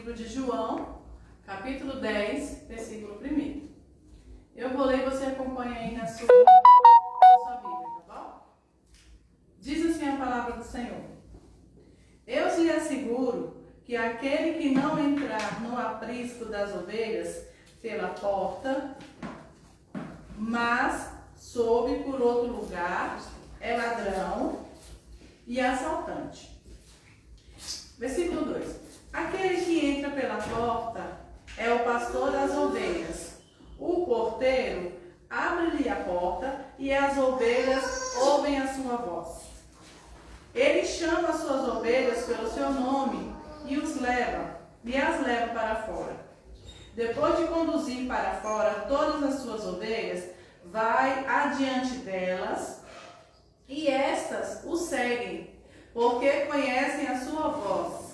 livro de João, capítulo 10, versículo 1. Eu vou ler e você acompanha aí na sua Bíblia, tá bom? Diz assim a palavra do Senhor: Eu lhe asseguro que aquele que não entrar no aprisco das ovelhas pela porta, mas sobe por outro lugar, é ladrão e assaltante. Versículo 2. Aquele que entra pela porta é o pastor das ovelhas. O porteiro abre-lhe a porta e as ovelhas ouvem a sua voz. Ele chama as suas ovelhas pelo seu nome e as leva para fora. Depois de conduzir para fora todas as suas ovelhas, vai adiante delas e estas o seguem, porque conhecem a sua voz.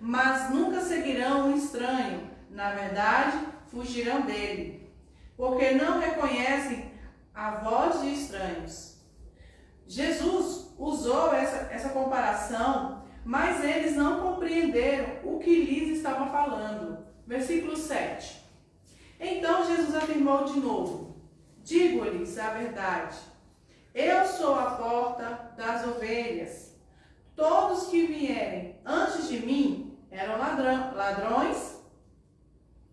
Mas nunca seguirão um estranho, na verdade, fugirão dele, porque não reconhecem a voz de estranhos. Jesus usou essa comparação, mas eles não compreenderam o que lhes estava falando. Versículo 7. Então Jesus afirmou de novo: Digo-lhes a verdade, eu sou a porta das ovelhas. Todos que vierem antes de mim eram ladrões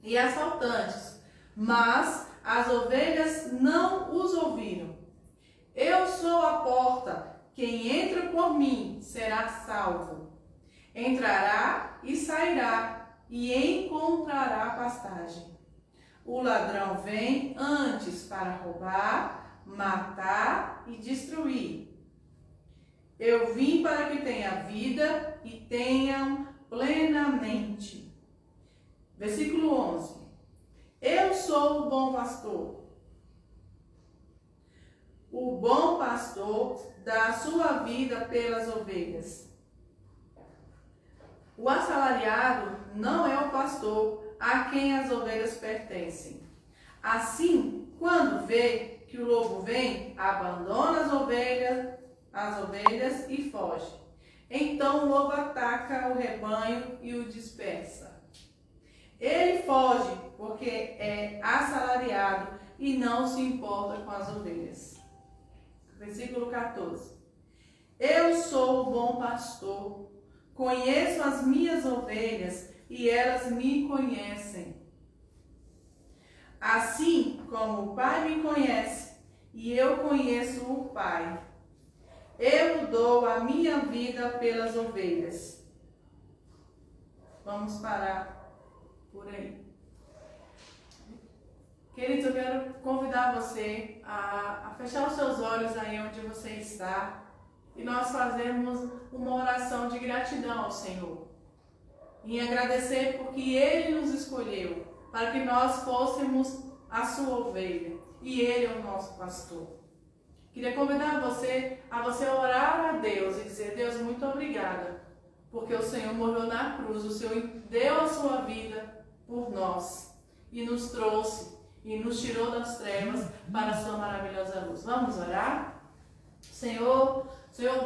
e assaltantes, mas as ovelhas não os ouviram. Eu sou a porta, quem entra por mim será salvo. Entrará e sairá e encontrará pastagem. O ladrão vem antes para roubar, matar e destruir. Eu vim para que tenha vida e tenham plenamente. Versículo 11. Eu sou o bom pastor. O bom pastor dá a sua vida pelas ovelhas. O assalariado não é o pastor a quem as ovelhas pertencem. Assim, quando vê que o lobo vem, abandona as ovelhas e foge. Então o lobo ataca o rebanho e o dispersa. Ele foge porque é assalariado e não se importa com as ovelhas. Versículo 14. Eu sou o bom pastor, conheço as minhas ovelhas e elas me conhecem. Assim como o Pai me conhece e eu conheço o Pai, eu dou a minha vida pelas ovelhas. Vamos parar por aí. Queridos, eu quero convidar você a fechar os seus olhos aí onde você está e nós fazermos uma oração de gratidão ao Senhor. Em agradecer porque Ele nos escolheu para que nós fôssemos a sua ovelha e Ele é o nosso pastor. Queria convidar você a orar a Deus e dizer: Deus, muito obrigada, porque o Senhor morreu na cruz, o Senhor deu a sua vida por nós e nos trouxe e nos tirou das trevas para a sua maravilhosa luz. Vamos orar? Senhor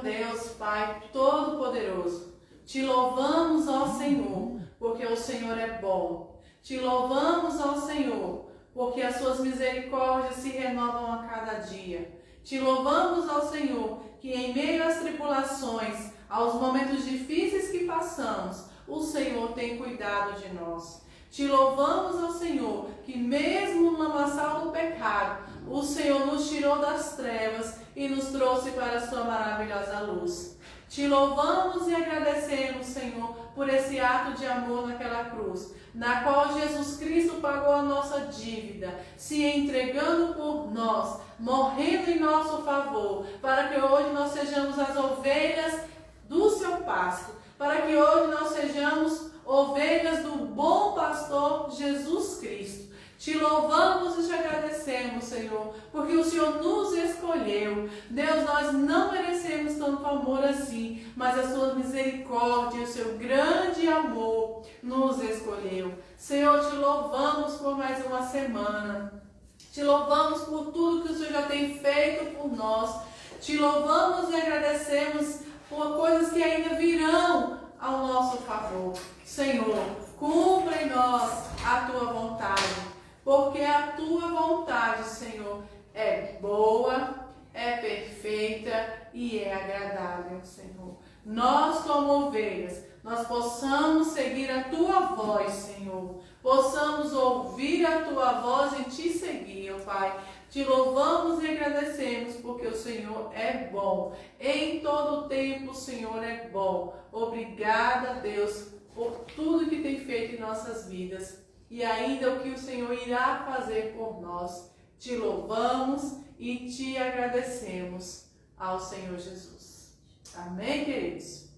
Deus, Pai Todo-Poderoso, te louvamos, ó Senhor, porque o Senhor é bom. Te louvamos, ó Senhor, porque as suas misericórdias se renovam a cada dia. Te louvamos, ó Senhor, que em meio às tribulações, aos momentos difíceis que passamos, o Senhor tem cuidado de nós. Te louvamos, ó Senhor, que mesmo no lamaçal do pecado, o Senhor nos tirou das trevas e nos trouxe para a sua maravilhosa luz. Te louvamos e agradecemos, Senhor, por esse ato de amor naquela cruz, na qual Jesus Cristo pagou a nossa dívida, se entregando por nós, morrendo em nosso favor, para que hoje nós sejamos as ovelhas do seu pasto, para que hoje nós sejamos ovelhas do bom pastor Jesus Cristo. Te louvamos e te agradecemos, Senhor, porque o Senhor nos escolheu. Deus, nós não merecemos tanto amor assim, mas a sua misericórdia e o seu grande amor nos escolheu. Senhor, te louvamos por mais uma semana. Te louvamos por tudo que o Senhor já tem feito por nós. Te louvamos e agradecemos por coisas que ainda virão ao nosso favor. Senhor, cumpra em nós a tua vontade, porque a tua vontade, Senhor, é boa, é perfeita e é agradável, Senhor. Nós, como ovelhas, nós possamos seguir a tua voz, Senhor. Possamos ouvir a tua voz e te seguir, ó Pai. Te louvamos e agradecemos porque o Senhor é bom. Em todo tempo o Senhor é bom. Obrigada, Deus, por tudo que tem feito em nossas vidas e ainda o que o Senhor irá fazer por nós. Te louvamos e te agradecemos ao Senhor Jesus. Amém, queridos?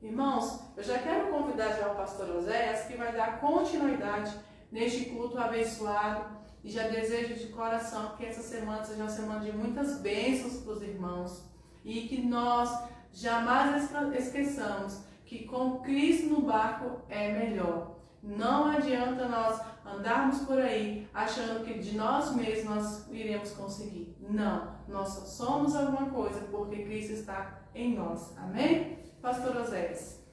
Irmãos, eu já quero convidar já o pastor Oséias, que vai dar continuidade neste culto abençoado. E já desejo de coração que essa semana seja uma semana de muitas bênçãos para os irmãos. E que nós jamais esqueçamos que com Cristo no barco é melhor. Não adianta nós andarmos por aí achando que de nós mesmos nós iremos conseguir. Não, nós só somos alguma coisa porque Cristo está em nós. Amém? Pastor Oséias.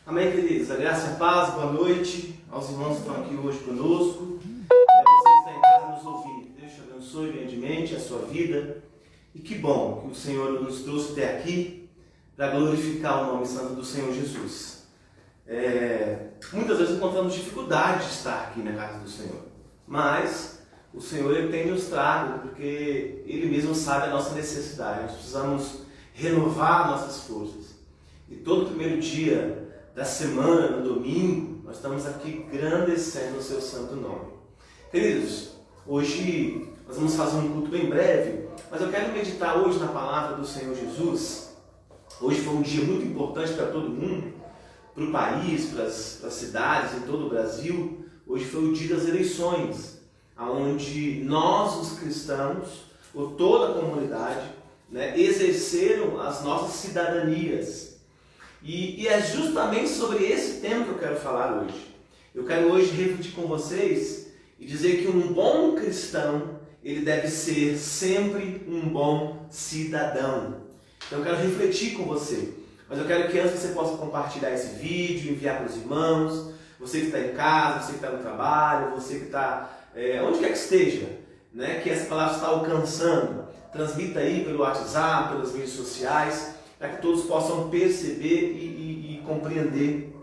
Amém, queridos? A graça e a paz, boa noite aos irmãos que estão aqui hoje conosco. E a você que está em casa nos ouvindo. Deus te abençoe grandemente a sua vida. E que bom que o Senhor nos trouxe até aqui para glorificar o nome santo do Senhor Jesus. Muitas vezes encontramos dificuldade de estar aqui na casa do Senhor. Mas o Senhor ele tem nos trago porque Ele mesmo sabe a nossa necessidade. Nós precisamos renovar nossas forças. E todo primeiro dia da semana, no domingo, nós estamos aqui engrandecendo o seu santo nome. Queridos, hoje nós vamos fazer um culto bem breve, mas eu quero meditar hoje na palavra do Senhor Jesus. Hoje foi um dia muito importante para todo mundo, para o país, para as cidades, em todo o Brasil. Hoje foi o dia das eleições, onde nós, os cristãos, ou toda a comunidade, exerceram as nossas cidadanias. E é justamente sobre esse tema que eu quero falar hoje. Eu quero hoje refletir com vocês e dizer que um bom cristão, ele deve ser sempre um bom cidadão. Então eu quero refletir com você. Mas eu quero que antes você possa compartilhar esse vídeo, enviar para os irmãos, você que está em casa, você que está no trabalho, você que está onde quer que esteja, que essa palavra está alcançando. Transmita aí pelo WhatsApp, pelas redes sociais, para que todos possam perceber e compreender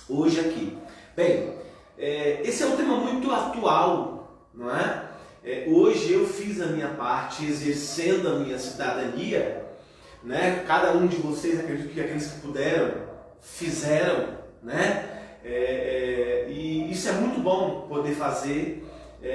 hoje aqui. Bem, esse é um tema muito atual, não é? Hoje eu fiz a minha parte exercendo a minha cidadania, Cada um de vocês, acredito que aqueles que puderam, fizeram, E isso é muito bom poder fazer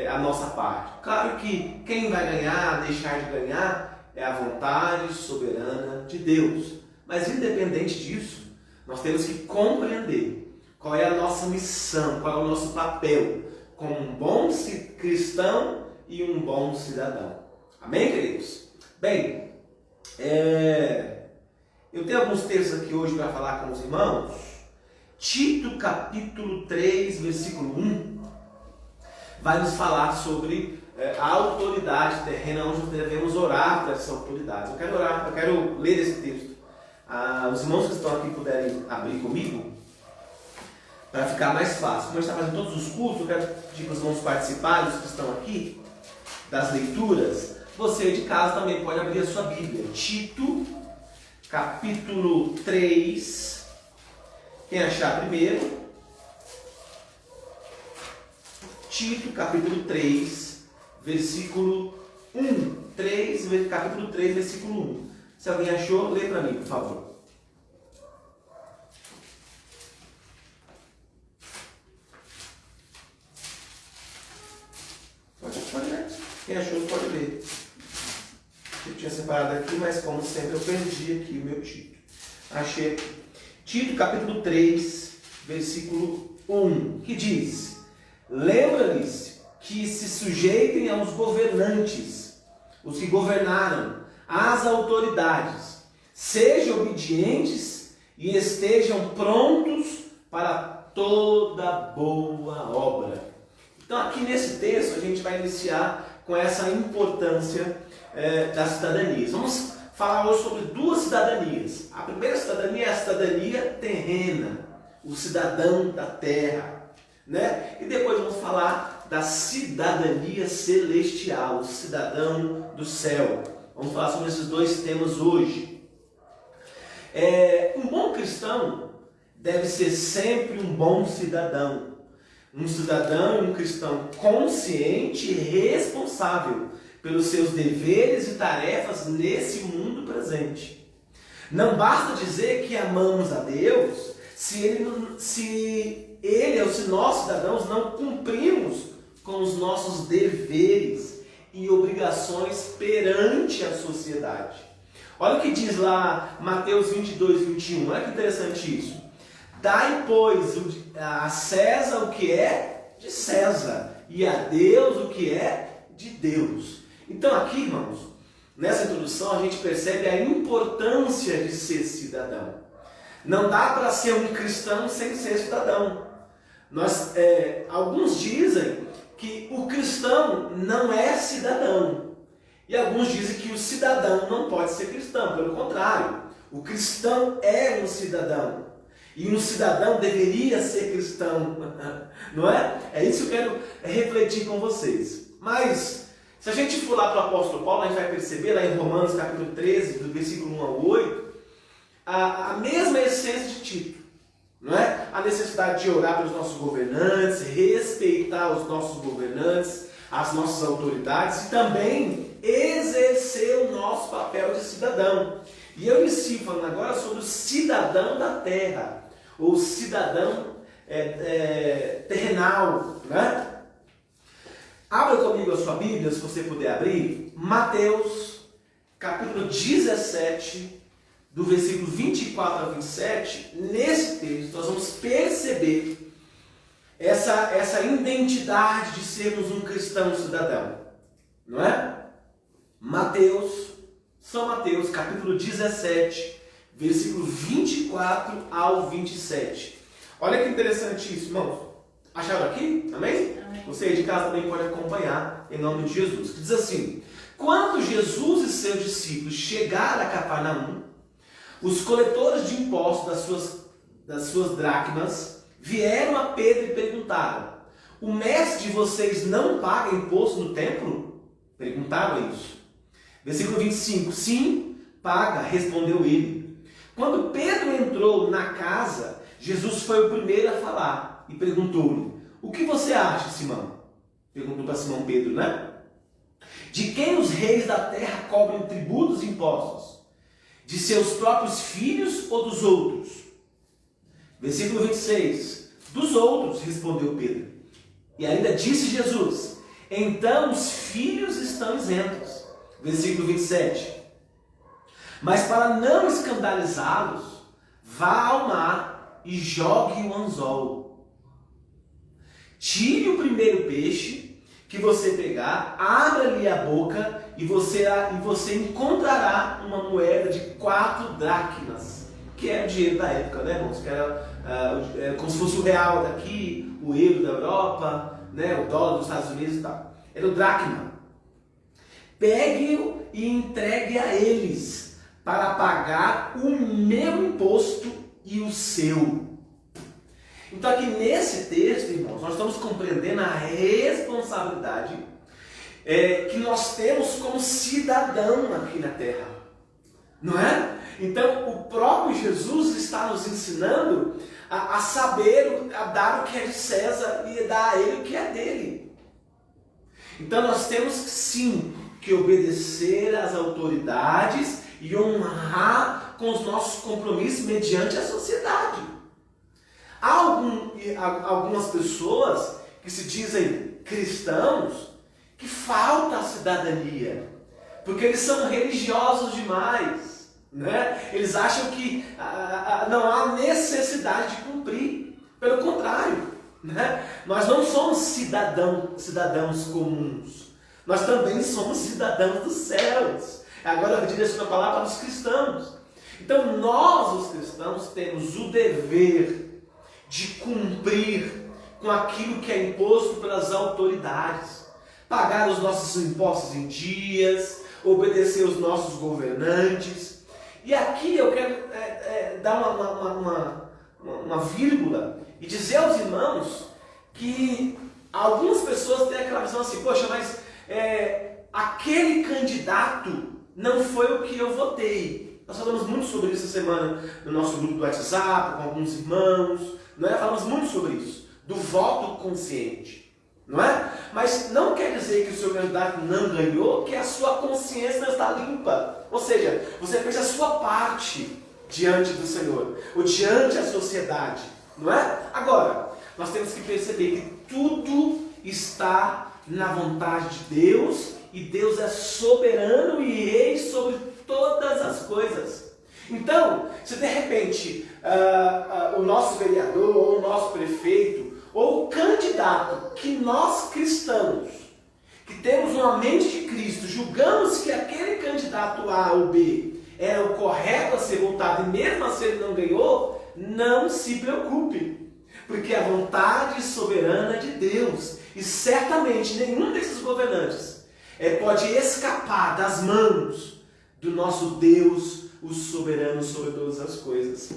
a nossa parte. Claro que quem vai ganhar, deixar de ganhar, é a vontade soberana de Deus. Mas independente disso, nós temos que compreender qual é a nossa missão, qual é o nosso papel como um bom cristão e um bom cidadão. Amém, queridos? Bem, eu tenho alguns textos aqui hoje para falar com os irmãos. Tito capítulo 3, versículo 1, vai nos falar sobre a autoridade terrena, onde devemos orar para essa autoridade. Eu quero ler esse texto. Os irmãos que estão aqui puderem abrir comigo, para ficar mais fácil. Como a gente está fazendo todos os cultos, eu quero pedir para os irmãos participarem, os que estão aqui, das leituras. Você de casa também pode abrir a sua Bíblia. Tito, capítulo 3. Quem achar primeiro? Tito, capítulo 3, versículo 1. Capítulo 3, versículo 1. Se alguém achou, lê para mim, por favor. Pode ler. Quem achou, pode ler. Eu tinha separado aqui, mas como sempre eu perdi aqui o meu Tito. Achei aqui. Tito, capítulo 3, versículo 1, que diz: lembra-lhes que se sujeitem aos governantes, os que governaram, às autoridades, sejam obedientes e estejam prontos para toda boa obra. Então aqui nesse texto a gente vai iniciar com essa importância das cidadanias. Vamos falar hoje sobre duas cidadanias. A primeira cidadania é a cidadania terrena, o cidadão da terra, né? E depois vamos falar da cidadania celestial, o cidadão do céu. Vamos falar sobre esses dois temas hoje. Um bom cristão deve ser sempre um bom cidadão. Um cidadão e um cristão consciente e responsável pelos seus deveres e tarefas nesse mundo presente. Não basta dizer que amamos a Deus se nós cidadãos não cumprimos com os nossos deveres e obrigações perante a sociedade. Olha o que diz lá Mateus 22, 21. Olha que interessante isso. Dai, pois, a César o que é de César e a Deus o que é de Deus. Então aqui, irmãos, nessa introdução a gente percebe a importância de ser cidadão. Não dá para ser um cristão sem ser cidadão. Alguns dizem que o cristão não é cidadão. E alguns dizem que o cidadão não pode ser cristão. Pelo contrário, o cristão é um cidadão. E um cidadão deveria ser cristão. Não é? É isso que eu quero refletir com vocês. Mas, se a gente for lá para o apóstolo Paulo, a gente vai perceber lá em Romanos capítulo 13, do versículo 1 ao 8, a mesma essência de Tito. Não é? A necessidade de orar pelos nossos governantes, respeitar os nossos governantes, as nossas autoridades e também exercer o nosso papel de cidadão. E eu inicio falando agora sobre o cidadão da terra, ou cidadão terrenal. Né? Abra comigo a sua Bíblia, se você puder abrir, Mateus capítulo 17, do versículo 24 a 27, nesse texto nós vamos perceber essa identidade de sermos um cristão cidadão, não é? São Mateus, capítulo 17, versículo 24 ao 27. Olha que interessante isso, irmãos. Acharam aqui? Amém? Amém. Você aí de casa também pode acompanhar, em nome de Jesus. Que diz assim: quando Jesus e seus discípulos chegaram a Cafarnaum, os coletores de impostos das suas dracmas vieram a Pedro e perguntaram: o mestre de vocês não paga imposto no templo? Perguntaram isso. Versículo 25. Sim, paga, respondeu ele. Quando Pedro entrou na casa, Jesus foi o primeiro a falar e perguntou-lhe: o que você acha, Simão? Perguntou para Simão Pedro, né? De quem os reis da terra cobram tributos e impostos? De seus próprios filhos ou dos outros? Versículo 26. Dos outros, respondeu Pedro. E ainda disse Jesus: então os filhos estão isentos. Versículo 27. Mas para não escandalizá-los, vá ao mar e jogue o anzol. Tire o primeiro peixe que você pegar, abra-lhe a boca e você encontrará uma moeda de 4 dracmas, que era o dinheiro da época, né, irmãos? Que era como se fosse o real daqui, o euro da Europa, né, o dólar dos Estados Unidos e tal. Era o dracma. Pegue-o e entregue a eles, para pagar o meu imposto e o seu. Então aqui nesse texto, irmãos, nós estamos compreendendo a responsabilidade que nós temos como cidadão aqui na terra. Não é? Então o próprio Jesus está nos ensinando a saber, a dar o que é de César e dar a ele o que é dele. Então nós temos sim que obedecer às autoridades e honrar com os nossos compromissos mediante a sociedade. Há algumas pessoas que se dizem cristãos que falta a cidadania, porque eles são religiosos demais, né? Eles acham que não há necessidade de cumprir. Pelo contrário, né? Nós não somos cidadãos comuns. Nós também somos cidadãos dos céus. Agora eu direciono a palavra para os cristãos. Então nós, os cristãos, temos o dever de cumprir com aquilo que é imposto pelas autoridades. Pagar os nossos impostos em dias, obedecer os nossos governantes. E aqui eu quero dar uma vírgula e dizer aos irmãos que algumas pessoas têm aquela visão assim, poxa, mas aquele candidato não foi o que eu votei. Nós falamos muito sobre isso essa semana no nosso grupo do WhatsApp, com alguns irmãos, não é? Falamos muito sobre isso, do voto consciente, não é? Mas não quer dizer que o seu candidato não ganhou, que a sua consciência não está limpa. Ou seja, você fez a sua parte diante do Senhor, ou diante da sociedade, não é? Agora, nós temos que perceber que tudo está na vontade de Deus, e Deus é soberano e rei sobre todas as coisas. Então, se de repente o nosso vereador, ou o nosso prefeito, ou o candidato que nós cristãos, que temos uma mente de Cristo, julgamos que aquele candidato A ou B era o correto a ser votado, e mesmo assim ele não ganhou, não se preocupe, porque a vontade soberana é de Deus, e certamente nenhum desses governantes pode escapar das mãos do nosso Deus, o soberano sobre todas as coisas.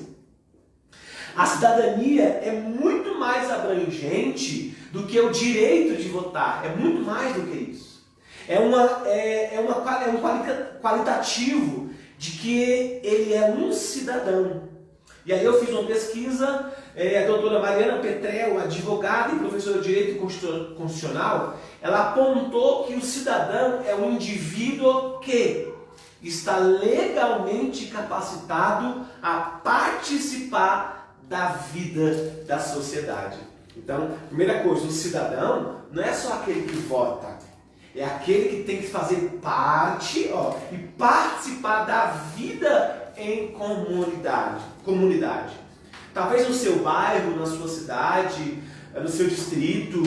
A cidadania é muito mais abrangente do que o direito de votar, é muito mais do que isso. É um qualitativo de que ele é um cidadão. E aí eu fiz uma pesquisa, a doutora Mariana Petrel, advogada e professora de Direito Constitucional, ela apontou que o cidadão é um indivíduo que está legalmente capacitado a participar da vida da sociedade. Então, primeira coisa, o cidadão não é só aquele que vota, é aquele que tem que fazer parte e participar da vida em comunidade. Talvez no seu bairro, na sua cidade, no seu distrito,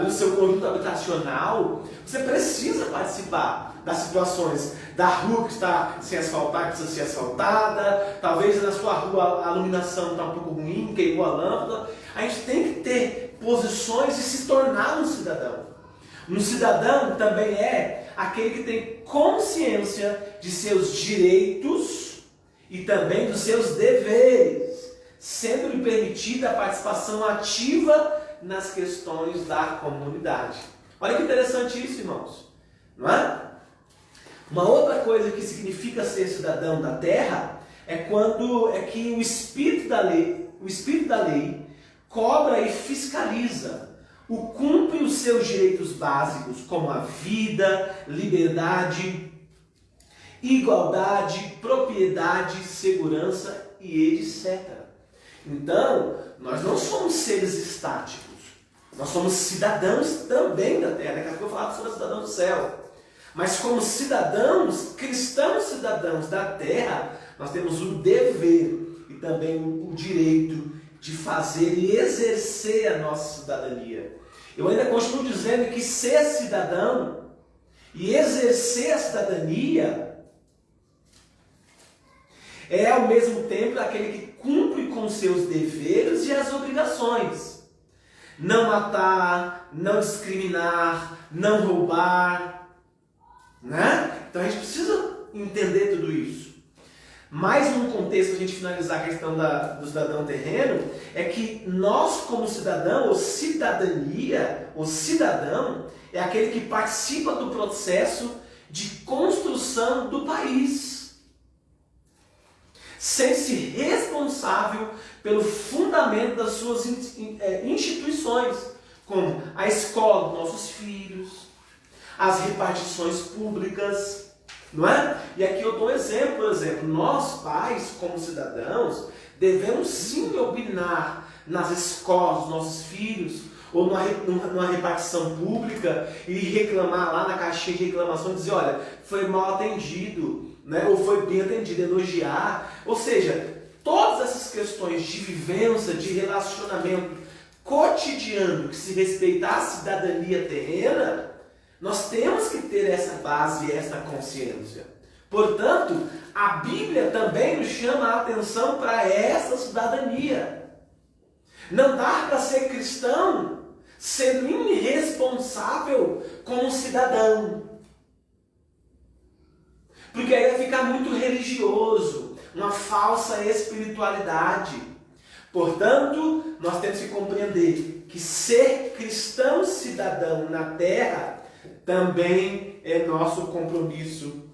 no seu conjunto habitacional, você precisa participar das situações da rua que está sem asfaltar, que precisa ser asfaltada, talvez na sua rua a iluminação está um pouco ruim, queimou a lâmpada. A gente tem que ter posições e se tornar um cidadão. Um cidadão também é aquele que tem consciência de seus direitos e também dos seus deveres, sendo-lhe permitida a participação ativa nas questões da comunidade. Olha que interessante isso, irmãos, não é? Uma outra coisa que significa ser cidadão da terra é que o Espírito da lei cobra e fiscaliza, cumpre os seus direitos básicos, como a vida, liberdade, igualdade, propriedade, segurança e etc. Então, nós não somos seres estáticos, nós somos cidadãos também da terra. Daqui a pouco eu falo sobre cidadão do céu. Mas como cidadãos, cristãos cidadãos da terra, nós temos o dever e também o direito de fazer e exercer a nossa cidadania. Eu ainda continuo dizendo que ser cidadão e exercer a cidadania é ao mesmo tempo aquele que cumpre com seus deveres e as obrigações. Não matar, não discriminar, não roubar, né? Então a gente precisa entender tudo isso. Mais um contexto para a gente finalizar a questão do cidadão terreno é que nós, como cidadão, ou cidadania, ou cidadão, é aquele que participa do processo de construção do país, sente-se responsável pelo fundamento das suas instituições, como a escola dos nossos filhos, as repartições públicas, não é? E aqui eu dou um exemplo, por exemplo, nós pais, como cidadãos, devemos sim opinar nas escolas dos nossos filhos, ou numa repartição pública, e reclamar lá na caixinha de reclamação, dizer, olha, foi mal atendido, né? Ou foi bem atendido, elogiar. Ou seja, todas essas questões de vivência, de relacionamento cotidiano que se respeita à cidadania terrena, nós temos que ter essa base e essa consciência. Portanto, a Bíblia também nos chama a atenção para essa cidadania. Não dá para ser cristão sendo irresponsável como cidadão. Porque aí vai ficar muito religioso, uma falsa espiritualidade. Portanto, nós temos que compreender que ser cristão cidadão na terra também é nosso compromisso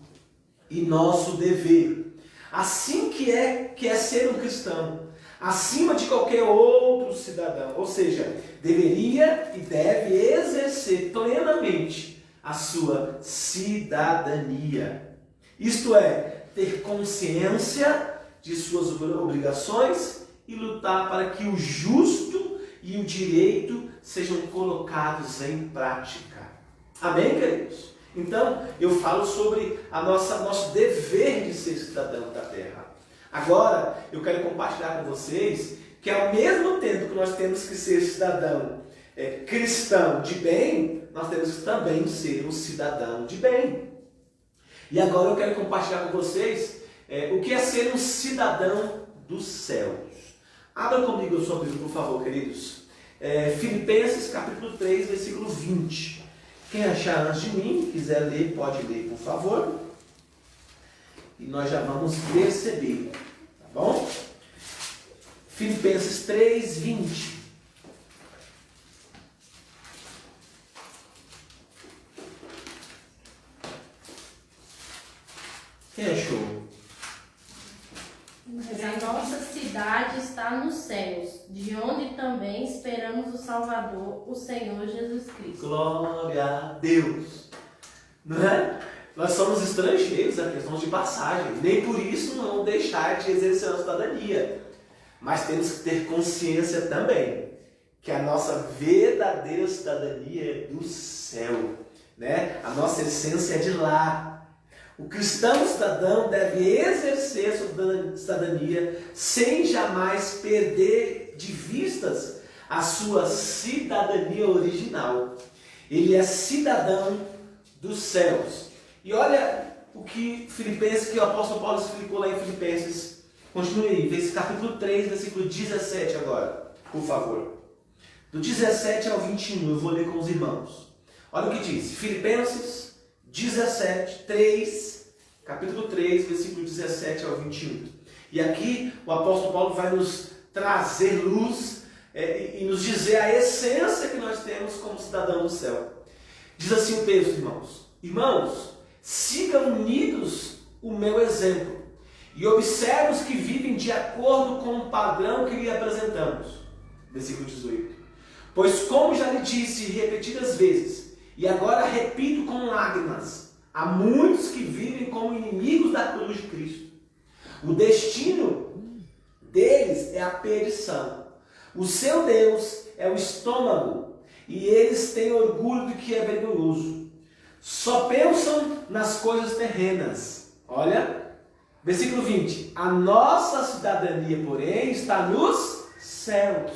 e nosso dever. Assim que é ser um cristão, acima de qualquer outro cidadão. Ou seja, deveria e deve exercer plenamente a sua cidadania. Isto é, ter consciência de suas obrigações e lutar para que o justo e o direito sejam colocados em prática. Amém, queridos? Então, eu falo sobre nosso dever de ser cidadão da terra. Agora, eu quero compartilhar com vocês que ao mesmo tempo que nós temos que ser cidadão cristão de bem, nós temos que também ser um cidadão de bem. E agora eu quero compartilhar com vocês o que é ser um cidadão dos céus. Abra comigo a sua Bíblia, por favor, queridos. Filipenses capítulo 3, versículo 20. Quem achar antes de mim, quiser ler, pode ler, por favor. E nós já vamos perceber, tá bom? Filipenses 3, 20. Quem achou? Mas a nossa cidade está nos céus, de onde também esperamos o Salvador, o Senhor Jesus Cristo. Glória a Deus! Não é? Nós somos estrangeiros, a questão de passagem. Nem por isso não deixar de exercer a cidadania. Mas temos que ter consciência também que a nossa verdadeira cidadania é do céu, né? A nossa essência é de lá. O cristão cidadão deve exercer a sua cidadania sem jamais perder de vistas a sua cidadania original. Ele é cidadão dos céus. E olha o que o apóstolo Paulo explicou lá em Filipenses. Continue aí, capítulo 3, versículo 17 agora, por favor. Do 17 ao 21, eu vou ler com os irmãos. Olha o que diz, Filipenses 3, capítulo 3, versículo 17 ao 21. E aqui o apóstolo Paulo vai nos trazer luz e nos dizer a essência que nós temos como cidadão do céu. Diz assim o texto, irmãos. Irmãos, sigam unidos o meu exemplo e observem os que vivem de acordo com o padrão que lhe apresentamos. Versículo 18. Pois como já lhe disse repetidas vezes, e agora repito com lágrimas, há muitos que vivem como inimigos da cruz de Cristo. O destino deles é a perdição. O seu Deus é o estômago, e eles têm orgulho do que é vergonhoso. Só pensam nas coisas terrenas. Olha, versículo 20. A nossa cidadania, porém, está nos céus,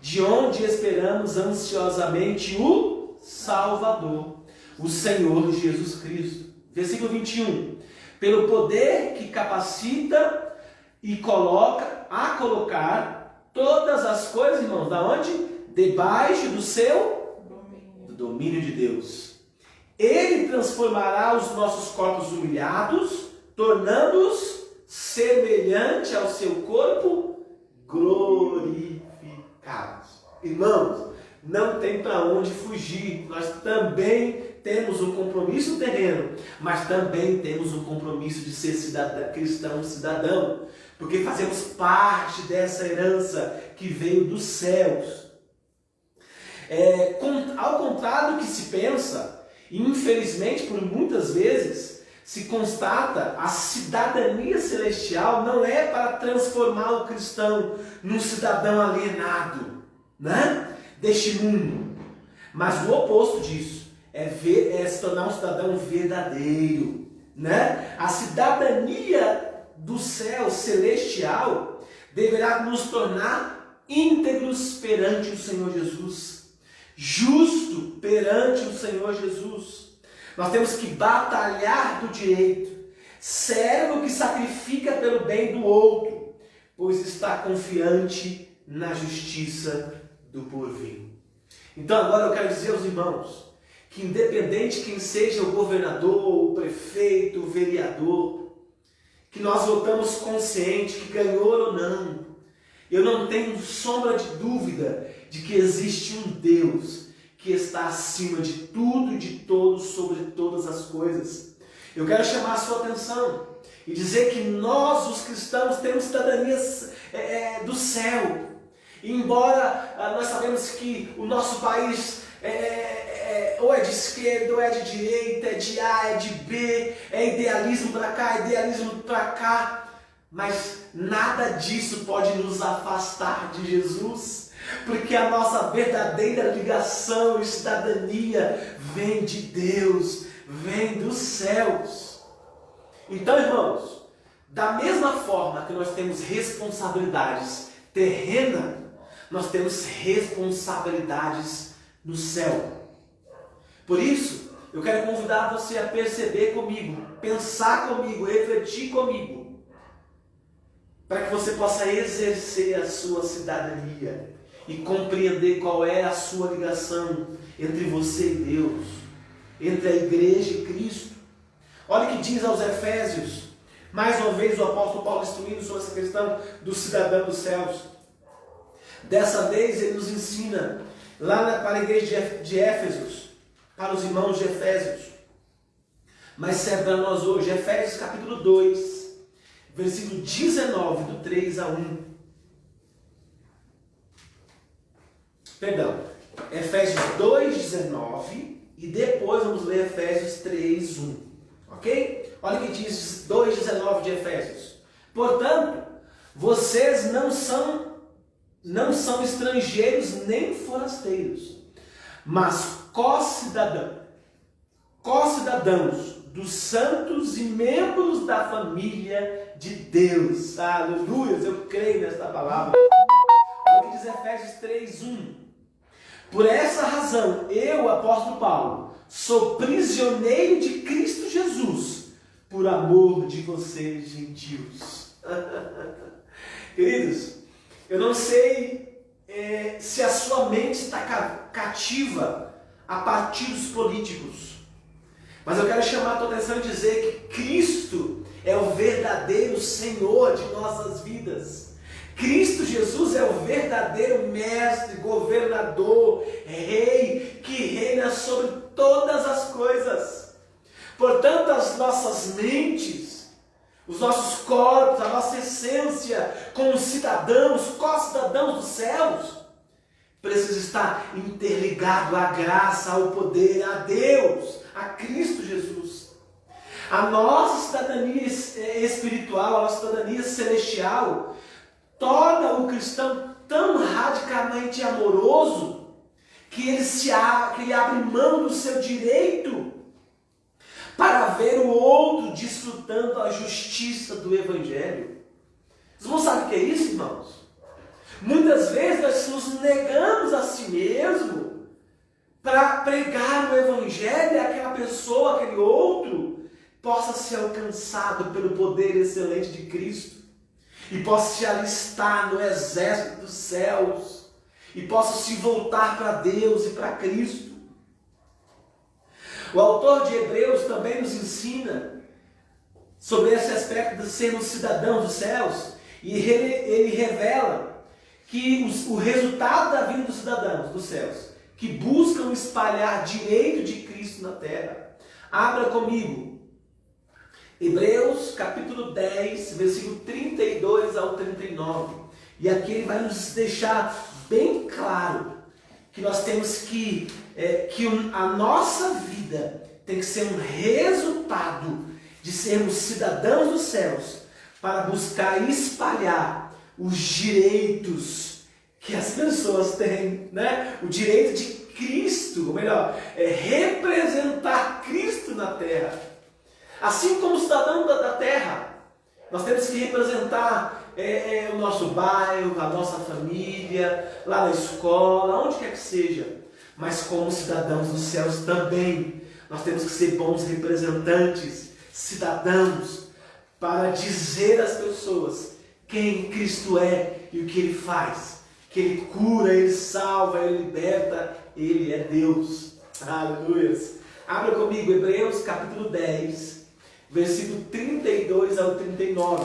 de onde esperamos ansiosamente o Salvador, o Senhor Jesus Cristo. Versículo 21. Pelo poder que capacita e colocar todas as coisas, irmãos, da onde? Debaixo do seu domínio de Deus. Ele transformará os nossos corpos humilhados, tornando-os semelhante ao seu corpo glorificado. Irmãos, não tem para onde fugir. Nós também temos um compromisso terreno, mas também temos um compromisso de ser cristão cidadão, porque fazemos parte dessa herança que veio dos céus. Ao contrário do que se pensa, e infelizmente por muitas vezes se constata, a cidadania celestial não é para transformar o cristão num cidadão alienado, né, deste mundo, mas o oposto disso é se tornar um cidadão verdadeiro, né? A cidadania do céu celestial deverá nos tornar íntegros perante o Senhor Jesus, justo perante o Senhor Jesus. Nós temos que batalhar do direito, servo que sacrifica pelo bem do outro, pois está confiante na justiça do porvir. Então agora eu quero dizer aos irmãos que independente quem seja o governador, o prefeito, o vereador, que nós votamos consciente, que ganhou ou não, eu não tenho sombra de dúvida de que existe um Deus que está acima de tudo e de todos, sobre todas as coisas. Eu quero chamar a sua atenção e dizer que nós, os cristãos, temos cidadania do céu. E embora nós sabemos que o nosso país ou é de esquerda, ou é de direita, é de A, é de B, é idealismo para cá, idealismo para cá, mas nada disso pode nos afastar de Jesus, porque a nossa verdadeira ligação e cidadania vem de Deus, vem dos céus. Então, irmãos, da mesma forma que nós temos responsabilidades terrenas, nós temos responsabilidades no céu. Por isso, eu quero convidar você a perceber comigo, pensar comigo, refletir comigo, para que você possa exercer a sua cidadania e compreender qual é a sua ligação entre você e Deus, entre a igreja e Cristo. Olha o que diz aos Efésios, mais uma vez o apóstolo Paulo instruindo sobre essa questão do cidadão dos céus. Dessa vez ele nos ensina lá para a igreja de Éfesos, para os irmãos de Efésios, mas serve para nós hoje, Efésios capítulo 2, versículo 19, do 3 a 1. Perdão, Efésios 2, 19, e depois vamos ler Efésios 3, 1. Ok? Olha o que diz 2, 19 de Efésios. Portanto, vocês não são estrangeiros nem forasteiros, mas co-cidadãos dos santos e membros da família de Deus. Aleluia, eu creio nesta palavra. Olha o que diz Efésios 3:1. Por essa razão, eu, apóstolo Paulo, sou prisioneiro de Cristo Jesus, por amor de vocês, gentios. Queridos, eu não sei se a sua mente está cativa a partidos políticos, mas eu quero chamar a tua atenção e dizer que Cristo é o verdadeiro Senhor de nossas vidas. Cristo Jesus é o verdadeiro mestre, governador, rei, que reina sobre todas as coisas. Portanto, as nossas mentes, os nossos corpos, a nossa essência como cidadãos, co-cidadãos dos céus, precisa estar interligado à graça, ao poder, a Deus, a Cristo Jesus. A nossa cidadania espiritual, a nossa cidadania celestial, torna o cristão tão radicalmente amoroso que ele abre mão do seu direito para ver o outro desfrutando a justiça do Evangelho. Vocês não sabem o que é isso, irmãos? Muitas vezes nós nos negamos a si mesmo para pregar o Evangelho e aquela pessoa, aquele outro, possa ser alcançado pelo poder excelente de Cristo e possa se alistar no exército dos céus e possa se voltar para Deus e para Cristo. O autor de Hebreus também nos ensina sobre esse aspecto de sermos cidadãos dos céus, e ele revela que o resultado da vida dos cidadãos dos céus, que buscam espalhar direito de Cristo na terra. Abra comigo Hebreus capítulo 10, versículo 32 ao 39. E aqui ele vai nos deixar bem claro que nós temos que a nossa vida tem que ser um resultado de sermos cidadãos dos céus para buscar e espalhar os direitos que as pessoas têm, né? O direito de Cristo, ou melhor, representar Cristo na terra. Assim como cidadão da terra, nós temos que representar o nosso bairro, a nossa família, lá na escola, onde quer que seja. Mas como cidadãos dos céus também, nós temos que ser bons representantes, cidadãos, para dizer às pessoas quem Cristo é e o que Ele faz que Ele cura, Ele salva, Ele liberta, Ele é Deus. Aleluia. Abra comigo Hebreus capítulo 10, versículo 32 ao 39.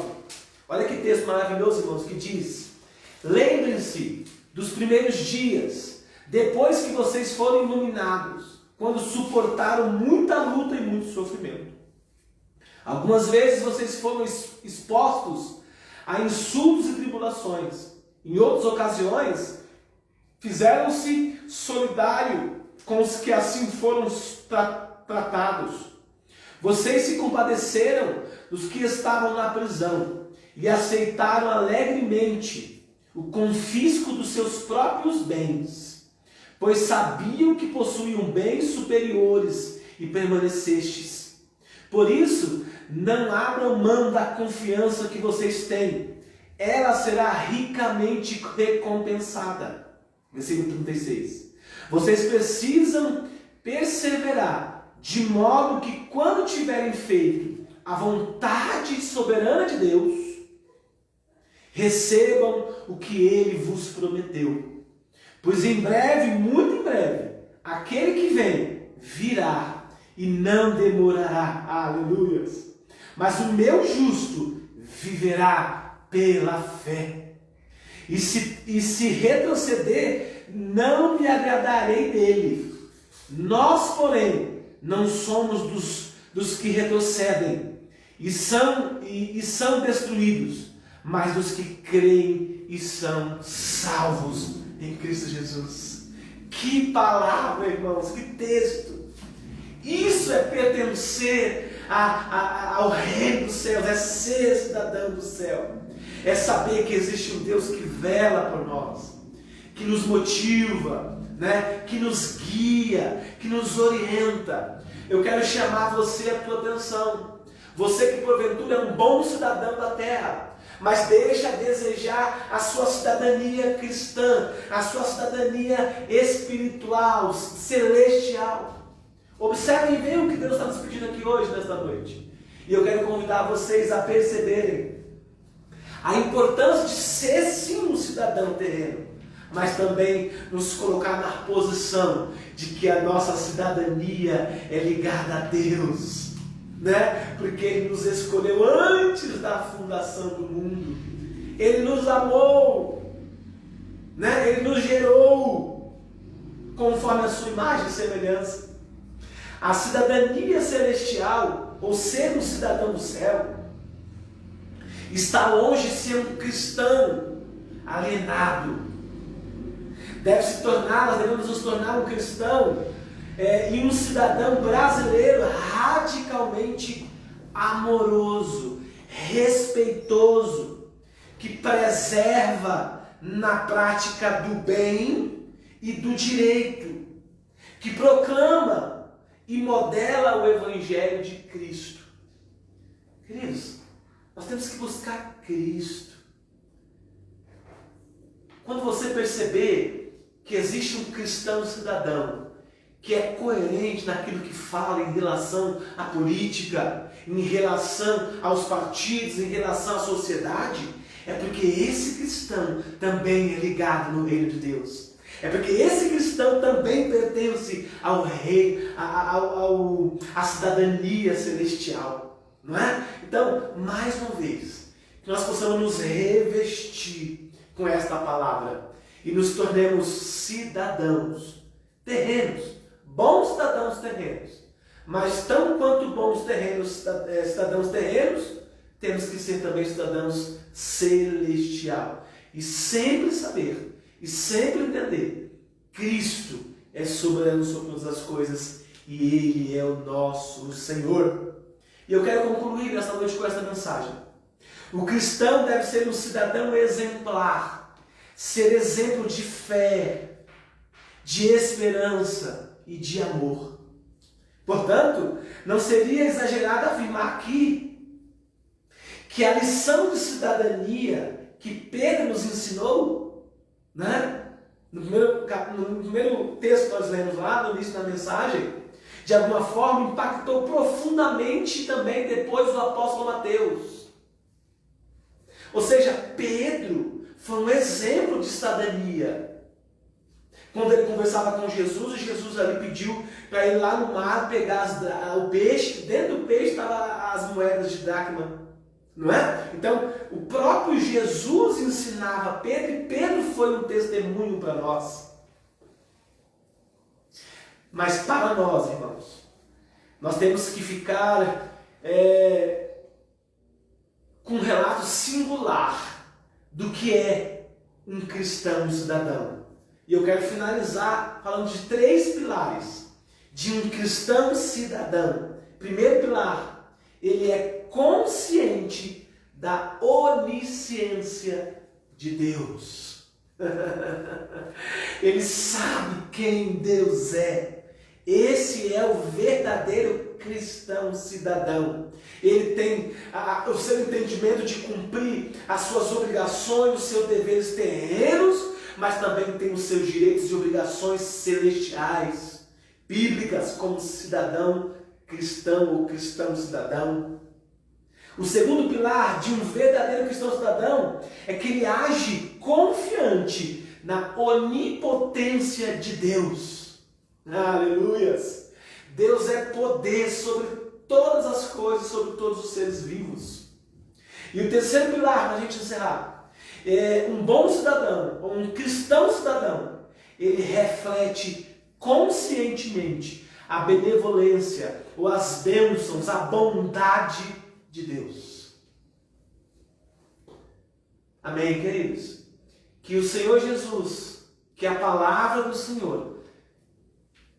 Olha que texto maravilhoso, irmãos, que diz: lembrem-se dos primeiros dias, depois que vocês foram iluminados, quando suportaram muita luta e muito sofrimento. Algumas vezes vocês foram expostos a insultos e tribulações. Em outras ocasiões, fizeram-se solidário com os que assim foram tratados. Vocês se compadeceram dos que estavam na prisão e aceitaram alegremente o confisco dos seus próprios bens, pois sabiam que possuíam bens superiores e permanecestes. Por isso, não abram mão da confiança que vocês têm. Ela será ricamente recompensada. Versículo 36. Vocês precisam perseverar, de modo que quando tiverem feito a vontade soberana de Deus, recebam o que Ele vos prometeu. Pois em breve, muito em breve, aquele que vem virá e não demorará. Aleluia. Mas o meu justo viverá pela fé. E se retroceder, não me agradarei dele. Nós, porém, não somos dos que retrocedem e são destruídos, mas dos que creem e são salvos em Cristo Jesus. Que palavra, irmãos, que texto! Isso é pertencer ao reino dos céus, é ser cidadão do céu, é saber que existe um Deus que vela por nós, que nos motiva, né? Que nos guia, que nos orienta. Eu quero chamar você a tua atenção, você que porventura é um bom cidadão da terra, mas deixa a desejar a sua cidadania cristã, a sua cidadania espiritual, celestial. Observem bem o que Deus está nos pedindo aqui hoje, nesta noite. E eu quero convidar vocês a perceberem a importância de ser sim um cidadão terreno, mas também nos colocar na posição de que a nossa cidadania é ligada a Deus, né? Porque Ele nos escolheu antes da fundação do mundo. Ele nos amou, né? Ele nos gerou conforme a sua imagem e semelhança. A cidadania celestial, ou ser um cidadão do céu, está longe de ser um cristão alienado. Nós devemos nos tornar um cristão e um cidadão brasileiro radicalmente amoroso, respeitoso, que preserva na prática do bem e do direito, que proclama e modela o Evangelho de Cristo. Queridos, nós temos que buscar Cristo. Quando você perceber que existe um cristão cidadão, que é coerente naquilo que fala em relação à política, em relação aos partidos, em relação à sociedade, é porque esse cristão também é ligado no reino de Deus. É porque esse cristão também pertence ao rei, à cidadania celestial, não é? Então, mais uma vez, que nós possamos nos revestir com esta palavra e nos tornemos cidadãos terrenos, bons cidadãos terrenos, mas tão quanto bons cidadãos terrenos, temos que ser também cidadãos celestial e sempre saber e sempre entender: Cristo é soberano sobre todas as coisas e Ele é o nosso Senhor. E eu quero concluir esta noite com esta mensagem. O cristão deve ser um cidadão exemplar, ser exemplo de fé, de esperança e de amor. Portanto, não seria exagerado afirmar aqui que a lição de cidadania que Pedro nos ensinou, né? No primeiro texto que nós lemos lá, no início da mensagem, de alguma forma impactou profundamente também depois o apóstolo Mateus. Ou seja, Pedro foi um exemplo de cidadania. Quando ele conversava com Jesus, e Jesus ali pediu para ir lá no mar pegar o peixe, dentro do peixe estavam as moedas de dracma. Não é? Então, o próprio Jesus ensinava Pedro, e Pedro foi um testemunho para nós. Mas para nós, irmãos, nós temos que ficar com um relato singular do que é um cristão cidadão. E eu quero finalizar falando de 3 pilares de um cristão cidadão. Primeiro pilar, ele é consciente da onisciência de Deus. Ele sabe quem Deus é. Esse é o verdadeiro cristão cidadão. Ele tem o seu entendimento de cumprir as suas obrigações, os seus deveres terrenos, mas também tem os seus direitos e obrigações celestiais, bíblicas, como cidadão cristão ou cristão cidadão. O segundo pilar de um verdadeiro cristão cidadão é que ele age confiante na onipotência de Deus. Aleluias! Deus é poder sobre todas as coisas, sobre todos os seres vivos. E o terceiro pilar, para a gente encerrar, é um bom cidadão, ou um cristão cidadão, ele reflete conscientemente a benevolência, ou as bênçãos, a bondade de Deus. Amém, queridos? Que o Senhor Jesus, que a palavra do Senhor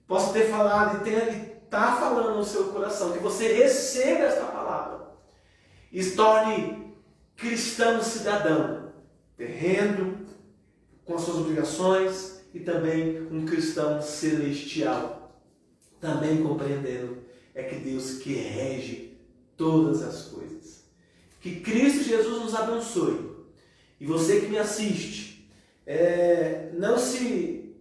possa ter falado e está falando no seu coração, que você receba esta palavra e se torne cristão cidadão, terreno, com as suas obrigações, e também um cristão celestial, também compreendendo é que Deus que rege todas as coisas. Que Cristo Jesus nos abençoe. E você que me assiste, não se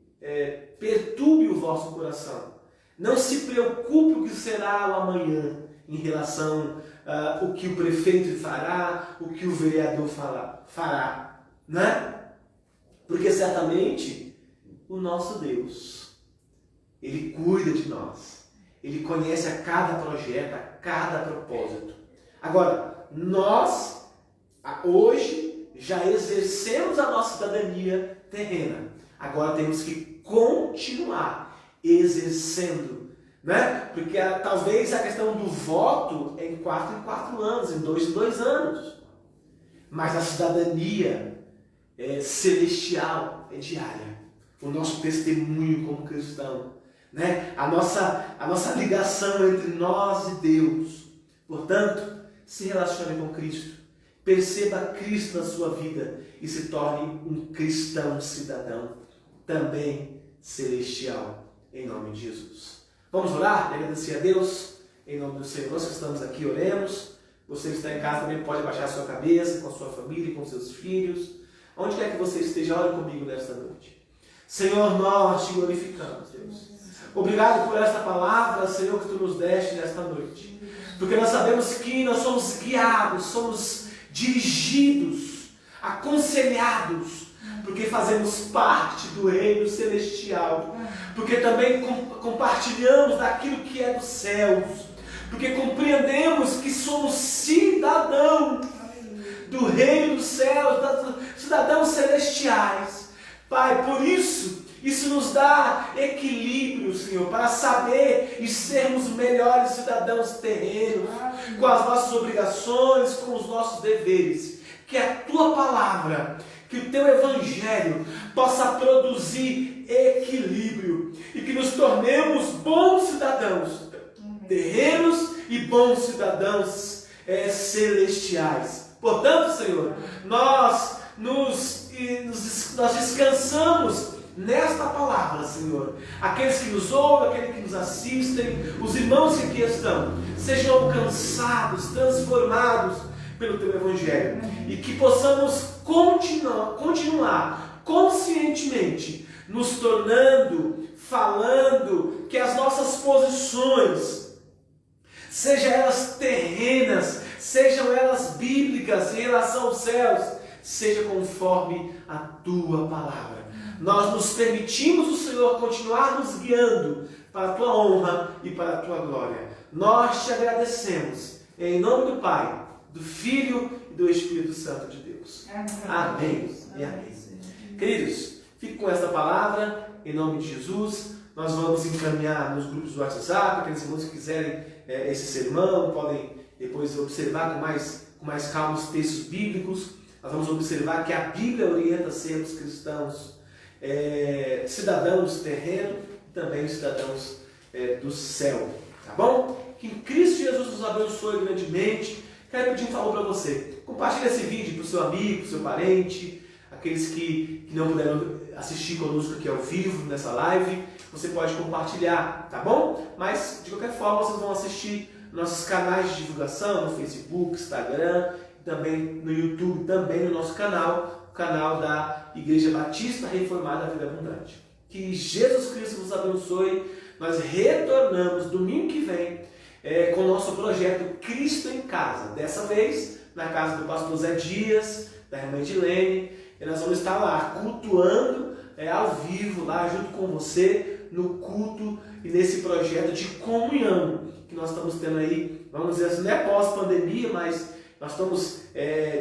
perturbe o vosso coração. Não se preocupe o que será o amanhã em relação ao que o prefeito fará, o que o vereador fará, né? Porque certamente o nosso Deus, Ele cuida de nós. Ele conhece a cada projeto, a cada propósito. Agora, nós, hoje, já exercemos a nossa cidadania terrena. Agora temos que continuar exercendo, né? Porque talvez a questão do voto é em 4 em 4 anos, em 2 em 2 anos. Mas a cidadania celestial é diária. O nosso testemunho como cristão, né? A nossa ligação entre nós e Deus. Portanto, se relacione com Cristo. Perceba Cristo na sua vida e se torne um cristão cidadão, também celestial, em nome de Jesus. Vamos orar e agradecer a Deus, em nome do Senhor. Nós que estamos aqui, oremos. Você que está em casa também pode baixar a sua cabeça com a sua família, com seus filhos. Onde quer que você esteja, ore comigo nesta noite. Senhor, nós te glorificamos, Deus. Obrigado por esta palavra, Senhor, que Tu nos deste nesta noite. Porque nós sabemos que nós somos guiados, somos dirigidos, aconselhados, porque fazemos parte do reino celestial, porque também compartilhamos daquilo que é dos céus, porque compreendemos que somos cidadãos do reino dos céus, cidadãos celestiais. Pai, por isso nos dá equilíbrio, Senhor, para saber e sermos melhores cidadãos terrenos, com as nossas obrigações, com os nossos deveres. Que a Tua palavra, que o Teu Evangelho possa produzir equilíbrio e que nos tornemos bons cidadãos terrenos e bons cidadãos celestiais. Portanto, Senhor, nós descansamos nesta palavra, Senhor. Aqueles que nos ouvem, aqueles que nos assistem, os irmãos que aqui estão, sejam alcançados, transformados pelo Teu Evangelho, e que possamos continuar conscientemente nos tornando, falando, que as nossas posições, sejam elas terrenas, sejam elas bíblicas em relação aos céus, seja conforme a tua palavra. Nós nos permitimos o Senhor continuar nos guiando para a tua honra e para a tua glória. Nós te agradecemos, em nome do Pai, do Filho e do Espírito Santo de Deus. Amém e amém. Queridos, fique com essa palavra, em nome de Jesus. Nós vamos encaminhar nos grupos do WhatsApp, aqueles irmãos que quiserem esse sermão, podem depois observar com mais calma os textos bíblicos. Nós vamos observar que a Bíblia orienta a sermos cristãos, cidadãos terrenos e também cidadãos do céu. Tá bom? Que em Cristo Jesus nos abençoe grandemente. Quero pedir um favor para você. Compartilhe esse vídeo para o seu amigo, para o seu parente, aqueles que não puderam assistir conosco aqui ao vivo nessa live. Você pode compartilhar, tá bom? Mas, de qualquer forma, vocês vão assistir nossos canais de divulgação no Facebook, Instagram, também no YouTube, também no nosso canal, o canal da Igreja Batista Reformada Vida Abundante. Que Jesus Cristo nos abençoe. Nós retornamos domingo que vem com o nosso projeto Cristo em Casa. Dessa vez, na casa do pastor Zé Dias, da irmã Edilene. E nós vamos estar lá cultuando ao vivo, lá junto com você, no culto e nesse projeto de comunhão que nós estamos tendo aí, vamos dizer assim, não é pós-pandemia, mas nós estamos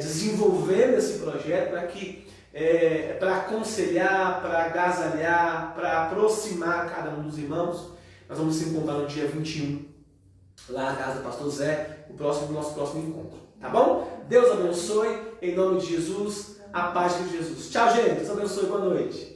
desenvolvendo esse projeto para aconselhar, para agasalhar, para aproximar cada um dos irmãos. Nós vamos se encontrar no dia 21, lá na casa do pastor Zé, nosso próximo encontro. Tá bom? Deus abençoe, em nome de Jesus, a paz de Jesus. Tchau, gente. Deus abençoe, boa noite.